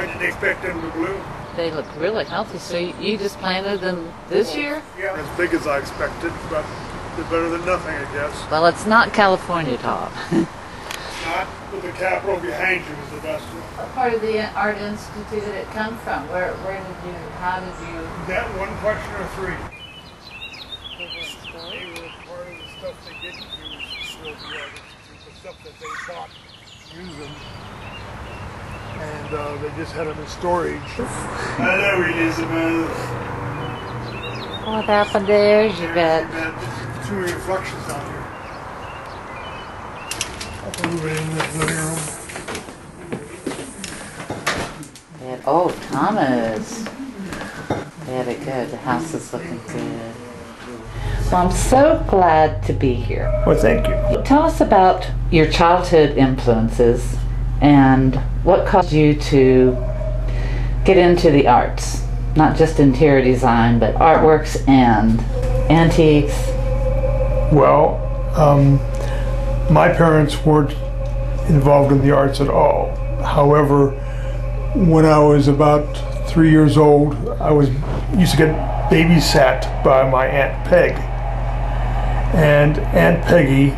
I didn't expect them to bloom. They look really healthy. So you just planted them this year? Yeah, as big as I expected, but they're better than nothing, I guess. Well, it's not California top. Not with the Capitol behind you is the best one. What part of the Art Institute did it come from? Where did you, how did you? That one question or three. They were part of the stuff they didn't use for the Art Institute, the stuff that they thought using. And they just had them in storage. Hello, Elizabeth. What happened there, Erzsébet? Too many reflections down here. I'll move it in the living room. Oh, Thomas. They had it good. The house is looking good. Well, I'm so glad to be here. Well, thank you. Tell us about your childhood influences and what caused you to get into the arts. Not just interior design, but artworks and antiques. Well, my parents weren't involved in the arts at all. However, when I was about 3 years old, I used to get babysat by my Aunt Peg. And Aunt Peggy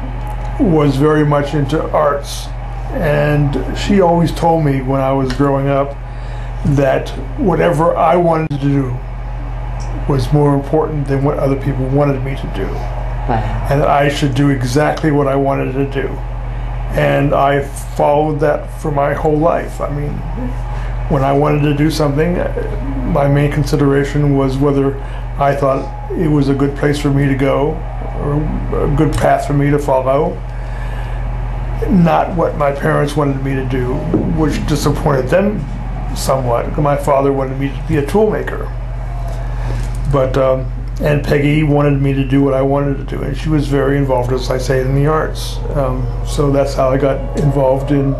was very much into arts. And she always told me when I was growing up that whatever I wanted to do was more important than what other people wanted me to do. Wow. And I should do exactly what I wanted to do. And I followed that for my whole life. I mean, when I wanted to do something, my main consideration was whether I thought it was a good place for me to go or a good path for me to follow. Not what my parents wanted me to do, which disappointed them somewhat. My father wanted me to be a tool maker. But Aunt Peggy wanted me to do what I wanted to do, and she was very involved, as I say, in the arts. So that's how I got involved in.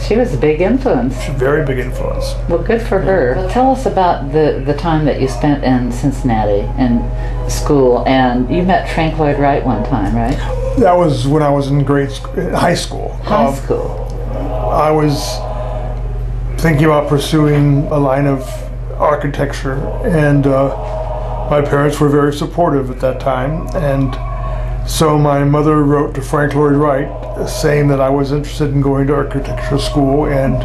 She was a big influence. Very big influence. Well, good for her. Well, tell us about the time that you spent in Cincinnati in school, and you met Frank Lloyd Wright one time, right? That was when I was in high school. High school. I was thinking about pursuing a line of architecture, and my parents were very supportive at that time, and so my mother wrote to Frank Lloyd Wright saying that I was interested in going to architecture school, and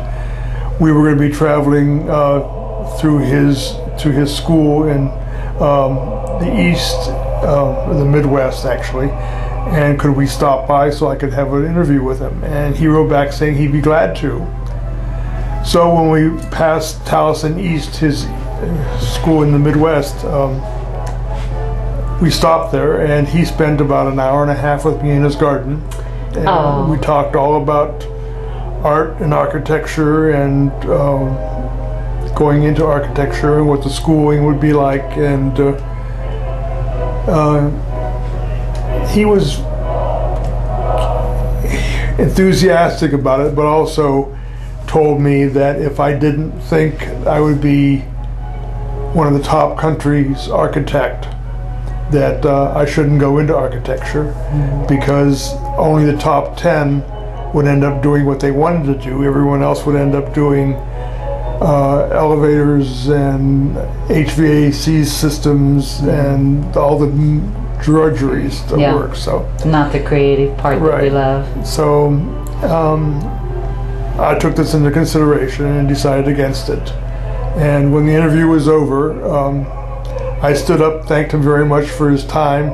we were going to be traveling to his school in the East, the Midwest actually, and could we stop by so I could have an interview with him? And he wrote back saying he'd be glad to. So when we passed Towson East, his school in the Midwest, we stopped there, and he spent about an hour and a half with me in his garden. And we talked all about art and architecture and going into architecture and what the schooling would be like. And he was enthusiastic about it, but also told me that if I didn't think I would be one of the top country's architect, that I shouldn't go into architecture, because only the top 10 would end up doing what they wanted to do. Everyone else would end up doing elevators and HVAC systems and all the drudgeries to work. So not the creative part that we love. So I took this into consideration and decided against it. And when the interview was over, I stood up, thanked him very much for his time,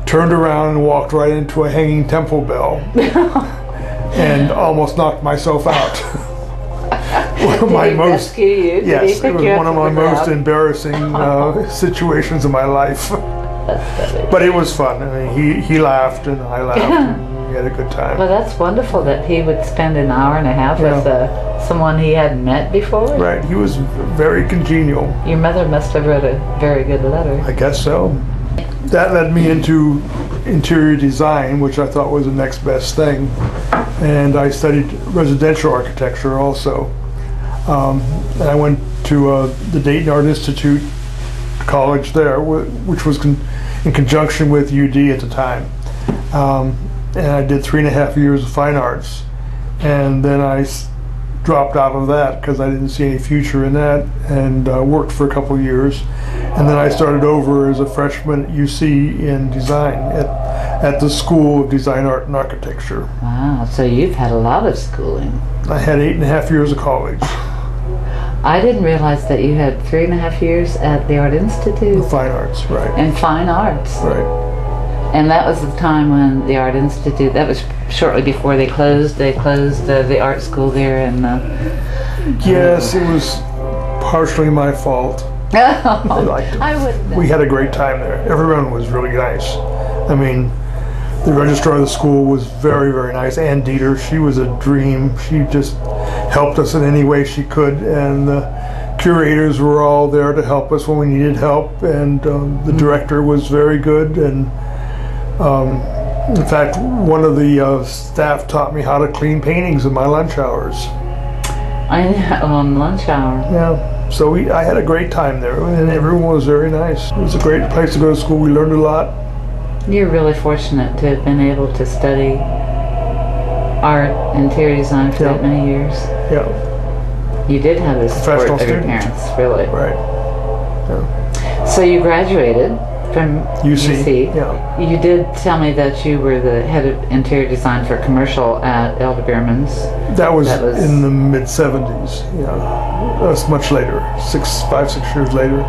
turned around and walked right into a hanging temple bell and almost knocked myself out. One of my most, yes, it was one of my most embarrassing situations of my life. But it was fun. I mean, he laughed and I laughed. And we had a good time. Well, that's wonderful that he would spend an hour and a half with someone he hadn't met before. Right, he was very congenial. Your mother must have wrote a very good letter. I guess so. That led me into interior design, which I thought was the next best thing. And I studied residential architecture also. And I went to the Dayton Art Institute college there, which was in conjunction with UD at the time. And I did 3.5 years of fine arts. And then I dropped out of that because I didn't see any future in that, and worked for a couple of years. And then I started over as a freshman at UC in design at the School of Design, Art, and Architecture. Wow, so you've had a lot of schooling. I had 8.5 years of college. I didn't realize that you had 3.5 years at the Art Institute. Fine arts, right. And fine arts. Right. And that was the time when the Art Institute, that was shortly before they closed. They closed the art school there in Yes, it was partially my fault. I liked it. I wouldn't. We had a great time there. Everyone was really nice. I mean, the registrar of the school was very, very nice. Ann Dieter, she was a dream. She just helped us in any way she could, and the curators were all there to help us when we needed help, and the director was very good, and in fact, one of the staff taught me how to clean paintings in my lunch hours. On lunch hour. Yeah, so I had a great time there, and everyone was very nice. It was a great place to go to school. We learned a lot. You're really fortunate to have been able to study art, interior design for that many years. Yeah. You did have the support of your parents, really. Right. Yeah. So you graduated from UC. Yeah. You did tell me that you were the head of interior design for commercial at Elder Beerman's. That was in the mid-70s. Yeah. That's much later. 5, 6 years later.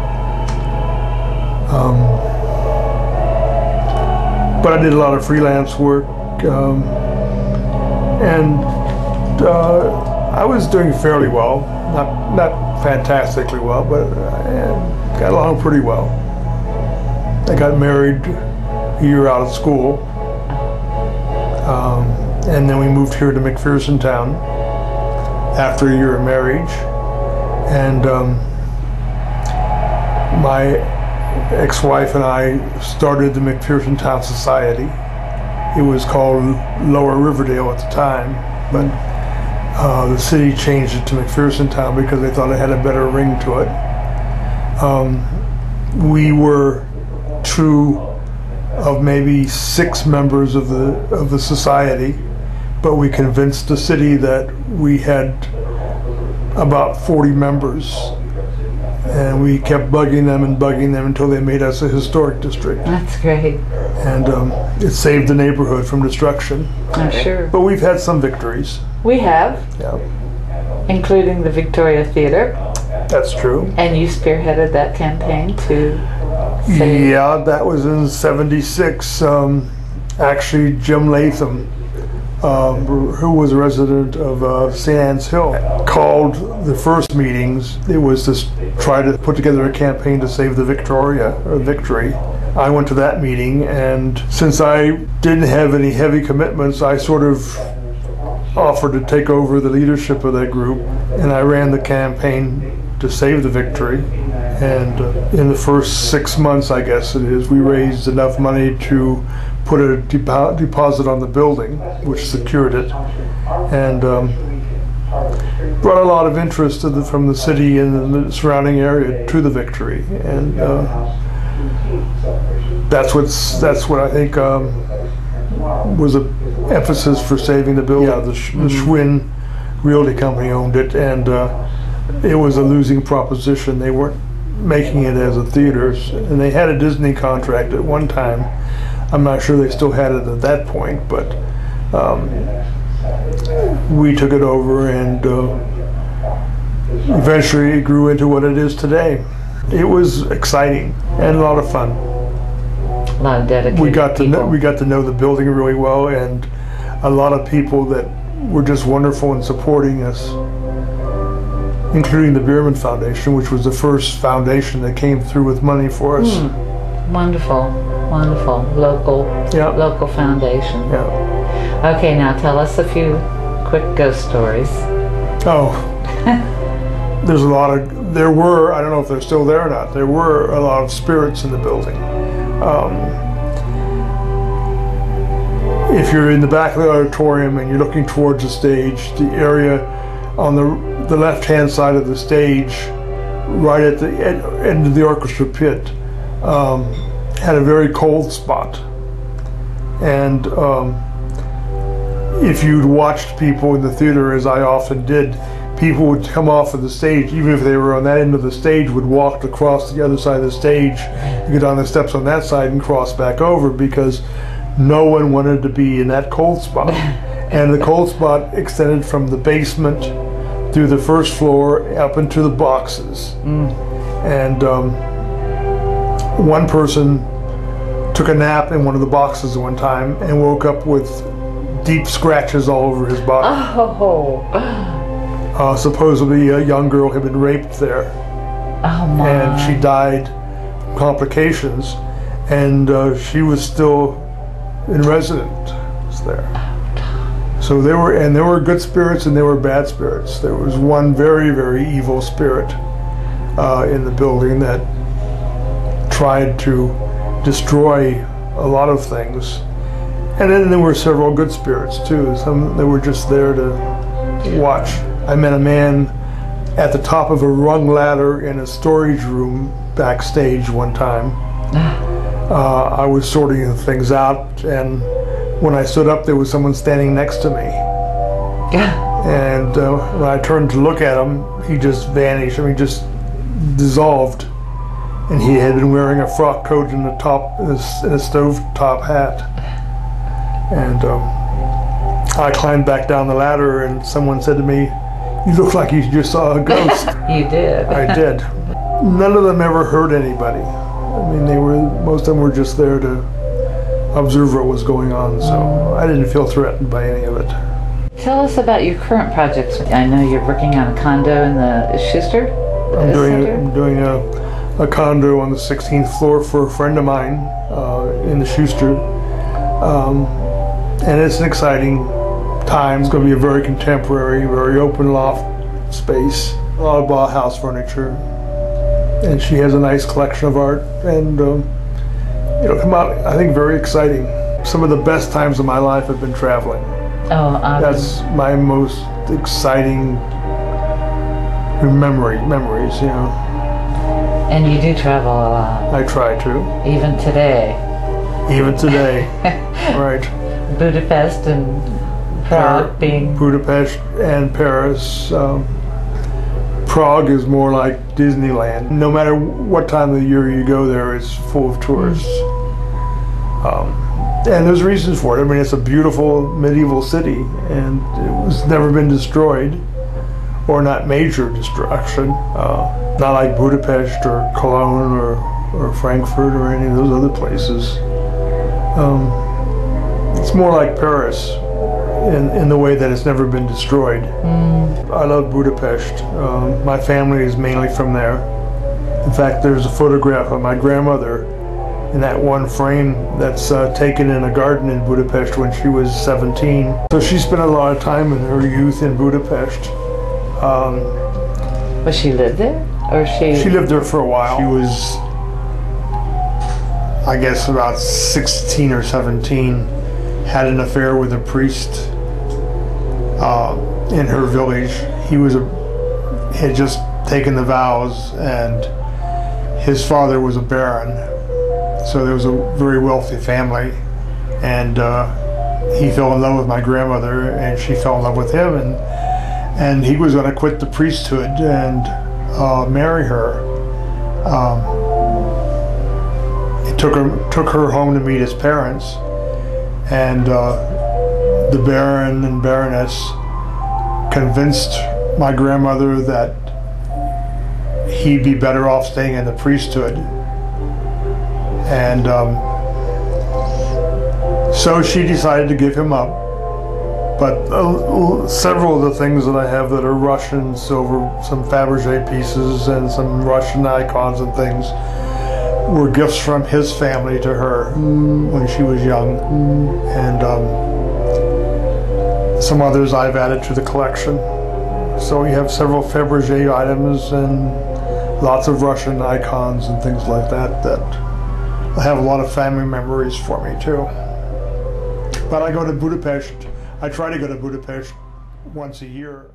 But I did a lot of freelance work, and I was doing fairly well. Not fantastically well, but I got along pretty well. I got married a year out of school, and then we moved here to McPherson Town after a year of marriage, and my ex-wife and I started the McPherson Town Society. It was called Lower Riverdale at the time, but the city changed it to McPherson Town because they thought it had a better ring to it. We were 2 of maybe 6 members of the society, but we convinced the city that we had about 40 members, and we kept bugging them until they made us a historic district. That's great. And it saved the neighborhood from destruction. I'm sure. But we've had some victories. We have. Yeah. Including the Victoria Theater. That's true. And you spearheaded that campaign to save. Yeah, that was in '76. Actually, Jim Latham, who was a resident of St. Anne's Hill, called the first meetings. It was to try to put together a campaign to save the Victory. I went to that meeting, and since I didn't have any heavy commitments, I sort of offered to take over the leadership of that group, and I ran the campaign to save the Victory. And in the first 6 months, I guess it is, we raised enough money to put a deposit on the building, which secured it, and brought a lot of interest from the city and the surrounding area to the Victory, and that's what I think was an emphasis for saving the building. Yeah, the Schwinn Realty Company owned it, and it was a losing proposition. They weren't making it as a theater, and they had a Disney contract at one time. I'm not sure they still had it at that point, but we took it over, and eventually it grew into what it is today. It was exciting and a lot of fun. A lot of dedicated we got to know the building really well, and a lot of people that were just wonderful in supporting us, including the Beerman Foundation, which was the first foundation that came through with money for us. Wonderful, wonderful local foundation. Yeah. Okay, now tell us a few quick ghost stories. Oh, there were, I don't know if they're still there or not, there were a lot of spirits in the building. If you're in the back of the auditorium and you're looking towards the stage, the area on the left-hand side of the stage, right at the end of the orchestra pit, had a very cold spot. And if you'd watched people in the theater, as I often did, people would come off of the stage, even if they were on that end of the stage, would walk across the other side of the stage, get on the steps on that side and cross back over, because no one wanted to be in that cold spot. And the cold spot extended from the basement through the first floor up into the boxes. And one person took a nap in one of the boxes one time and woke up with deep scratches all over his body. Supposedly a young girl had been raped there. Oh my. And she died from complications, and she was still in residence there. So there were good spirits and there were bad spirits. There was one very, very evil spirit in the building that tried to destroy a lot of things. And then there were several good spirits too. Some that were just there to watch. I met a man at the top of a rung ladder in a storage room backstage one time. I was sorting things out, and when I stood up, there was someone standing next to me. And when I turned to look at him, he just vanished. I mean, just dissolved. And he had been wearing a frock coat and a stove top hat. And I climbed back down the ladder, and someone said to me, "You look like you just saw a ghost." You did. I did. None of them ever hurt anybody. I mean, most of them were just there to observe what was going on, so I didn't feel threatened by any of it. Tell us about your current projects. I know you're working on a condo in the Schuster. I'm doing a condo on the 16th floor for a friend of mine in the Schuster. And it's an exciting time. It's going to be a very contemporary, very open loft space. A lot of Bauhaus furniture. And she has a nice collection of art. And it'll come out, I think, very exciting. Some of the best times of my life have been traveling. That's my most exciting memories, you know. And you do travel a lot. I try to. Even today. Even today, right. Budapest and Prague being... Budapest and Paris. Prague is more like Disneyland. No matter what time of the year you go there, it's full of tourists. And there's reasons for it. I mean, it's a beautiful medieval city, and it was never been destroyed, or not major destruction. Not like Budapest or Cologne or Frankfurt or any of those other places. It's more like Paris in the way that it's never been destroyed. I love Budapest. My family is mainly from there. In fact, there's a photograph of my grandmother in that one frame that's taken in a garden in Budapest when she was 17. So she spent a lot of time in her youth in Budapest. But she lived there? Or She lived there for a while. She was, I guess, about 16 or 17, had an affair with a priest in her village. He had just taken the vows, and his father was a baron. So there was a very wealthy family, and he fell in love with my grandmother, and she fell in love with him, and he was going to quit the priesthood and marry her. He took her home to meet his parents, and the baron and baroness convinced my grandmother that he'd be better off staying in the priesthood. And so she decided to give him up. But several of the things that I have that are Russian silver, some Fabergé pieces and some Russian icons and things, were gifts from his family to her when she was young. And some others I've added to the collection. So we have several Fabergé items and lots of Russian icons and things like that have a lot of family memories for me too. But I go to Budapest. I try to go to Budapest once a year.